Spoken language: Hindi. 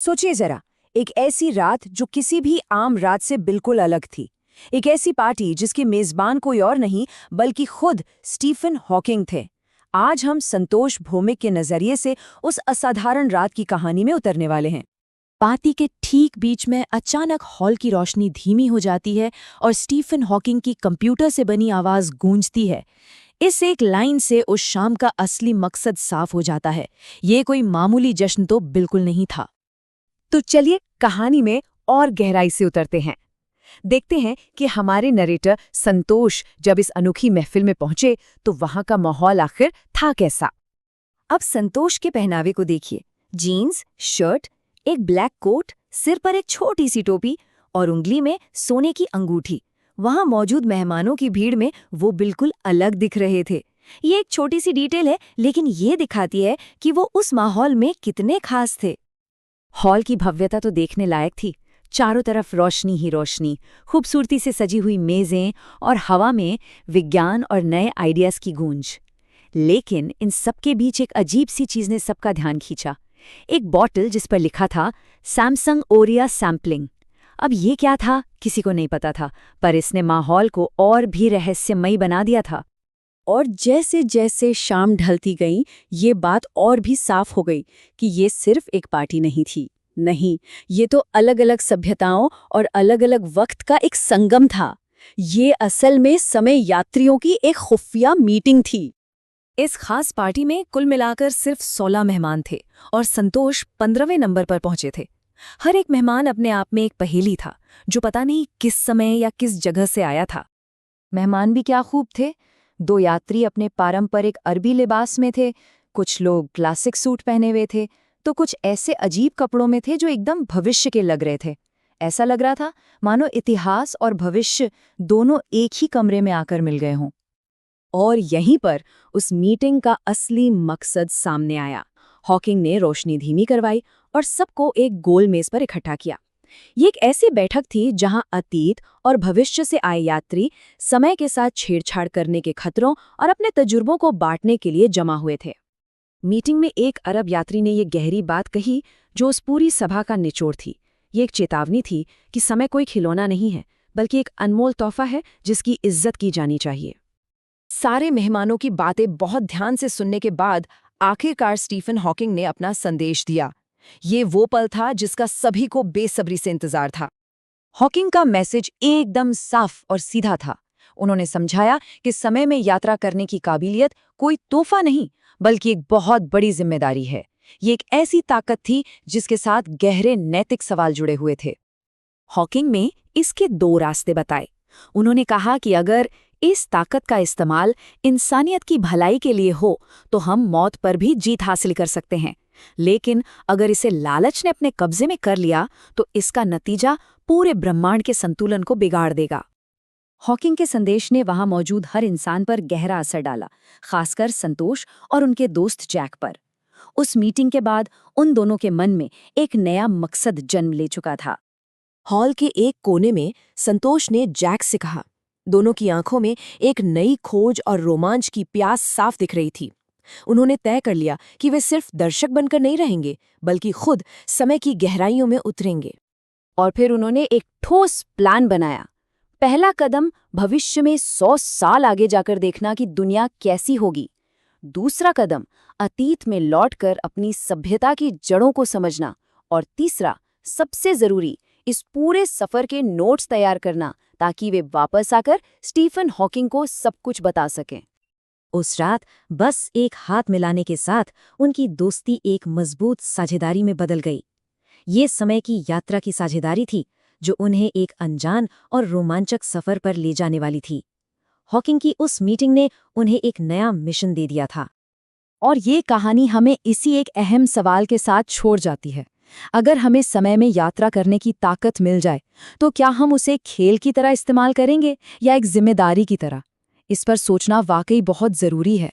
सोचिए जरा, एक ऐसी रात जो किसी भी आम रात से बिल्कुल अलग थी। एक ऐसी पार्टी जिसके मेजबान कोई और नहीं बल्कि खुद स्टीफन हॉकिंग थे। आज हम संतोष भौमिक के नजरिए से उस असाधारण रात की कहानी में उतरने वाले हैं। पार्टी के ठीक बीच में अचानक हॉल की रोशनी धीमी हो जाती है और स्टीफन हॉकिंग की कंप्यूटर से बनी आवाज गूंजती है। इस एक लाइन से उस शाम का असली मकसद साफ हो जाता है। ये कोई मामूली जश्न तो बिल्कुल नहीं था। तो चलिए कहानी में और गहराई से उतरते हैं। देखते हैं कि हमारे नरेटर संतोष जब इस अनोखी महफिल में पहुंचे तो वहां का माहौल आखिर था कैसा। अब संतोष के पहनावे को देखिए। जीन्स, शर्ट, एक ब्लैक कोट, सिर पर एक छोटी सी टोपी और उंगली में सोने की अंगूठी। वहां मौजूद मेहमानों की भीड़ में वो बिल्कुल अलग दिख रहे थे। ये एक छोटी सी डिटेल है, लेकिन ये दिखाती है कि वो उस माहौल में कितने खास थे। हॉल की भव्यता तो देखने लायक थी। चारों तरफ रोशनी ही रोशनी, खूबसूरती से सजी हुई मेजें और हवा में विज्ञान और नए आइडियाज की गूंज। लेकिन इन सबके बीच एक अजीब सी चीज ने सबका ध्यान खींचा। एक बॉटल जिस पर लिखा था सैमसंग ओरिया सैम्पलिंग। अब ये क्या था किसी को नहीं पता था, पर इसने माहौल को और भी रहस्यमयी बना दिया था। और जैसे जैसे शाम ढलती गई ये बात और भी साफ हो गई कि ये सिर्फ एक पार्टी नहीं थी। नहीं, ये तो अलग अलग सभ्यताओं और अलग अलग वक्त का एक संगम था। ये असल में समय यात्रियों की एक खुफिया मीटिंग थी। इस खास पार्टी में कुल मिलाकर सिर्फ 16 मेहमान थे और संतोष 15वें नंबर पर पहुंचे थे। हर एक मेहमान अपने आप में एक पहेली था, जो पता नहीं किस समय या किस जगह से आया था। मेहमान भी क्या खूब थे। 2 यात्री अपने पारंपरिक अरबी लिबास में थे, कुछ लोग क्लासिक सूट पहने हुए थे, तो कुछ ऐसे अजीब कपड़ों में थे जो एकदम भविष्य के लग रहे थे। ऐसा लग रहा था मानो इतिहास और भविष्य दोनों एक ही कमरे में आकर मिल गए हों। और यहीं पर उस मीटिंग का असली मकसद सामने आया। हॉकिंग ने रोशनी धीमी करवाई और सबको एक गोल मेज पर इकट्ठा किया। ये एक ऐसी बैठक थी जहां अतीत और भविष्य से आए यात्री समय के साथ छेड़छाड़ करने के खतरों और अपने तजुर्बों को बांटने के लिए जमा हुए थे। मीटिंग में एक अरब यात्री ने ये गहरी बात कही जो उस पूरी सभा का निचोड़ थी। ये एक चेतावनी थी कि समय कोई खिलौना नहीं है, बल्कि एक अनमोल तोहफा है जिसकी इज्जत की जानी चाहिए। सारे मेहमानों की बातें बहुत ध्यान से सुनने के बाद आखिरकार स्टीफन हॉकिंग ने अपना संदेश दिया। ये वो पल था जिसका सभी को बेसब्री से इंतजार था। हॉकिंग का मैसेज एकदम साफ और सीधा था। उन्होंने समझाया कि समय में यात्रा करने की काबिलियत कोई तोहफा नहीं, बल्कि एक बहुत बड़ी जिम्मेदारी है। ये एक ऐसी ताकत थी जिसके साथ गहरे नैतिक सवाल जुड़े हुए थे। हॉकिंग में इसके 2 रास्ते बताए। उन्होंने कहा कि अगर इस ताकत का इस्तेमाल इंसानियत की भलाई के लिए हो तो हम मौत पर भी जीत हासिल कर सकते हैं, लेकिन अगर इसे लालच ने अपने कब्जे में कर लिया तो इसका नतीजा पूरे ब्रह्मांड के संतुलन को बिगाड़ देगा। हॉकिंग के संदेश ने वहां मौजूद हर इंसान पर गहरा असर डाला, खासकर संतोष और उनके दोस्त जैक पर। उस मीटिंग के बाद उन दोनों के मन में एक नया मकसद जन्म ले चुका था। हॉल के एक कोने में संतोष ने जैक से कहा। दोनों की आंखों में एक नई खोज और रोमांच की प्यास साफ दिख रही थी। उन्होंने तय कर लिया कि वे सिर्फ दर्शक बनकर नहीं रहेंगे, बल्कि खुद समय की गहराइयों में उतरेंगे। और फिर उन्होंने एक ठोस प्लान बनाया। पहला कदम भविष्य में 100 साल आगे जाकर देखना कि दुनिया कैसी होगी। दूसरा कदम अतीत में लौटकर अपनी सभ्यता की जड़ों को समझना। और तीसरा, सबसे जरूरी, इस पूरे सफर के नोट्स तैयार करना ताकि वे वापस आकर स्टीफन हॉकिंग को सब कुछ बता सकें। उस रात बस एक हाथ मिलाने के साथ उनकी दोस्ती एक मजबूत साझेदारी में बदल गई। ये समय की यात्रा की साझेदारी थी जो उन्हें एक अनजान और रोमांचक सफर पर ले जाने वाली थी। हॉकिंग की उस मीटिंग ने उन्हें एक नया मिशन दे दिया था। और ये कहानी हमें इसी एक अहम सवाल के साथ छोड़ जाती है। अगर हमें समय में यात्रा करने की ताकत मिल जाए तो क्या हम उसे खेल की तरह इस्तेमाल करेंगे या एक जिम्मेदारी की तरह? इस पर सोचना वाकई बहुत जरूरी है।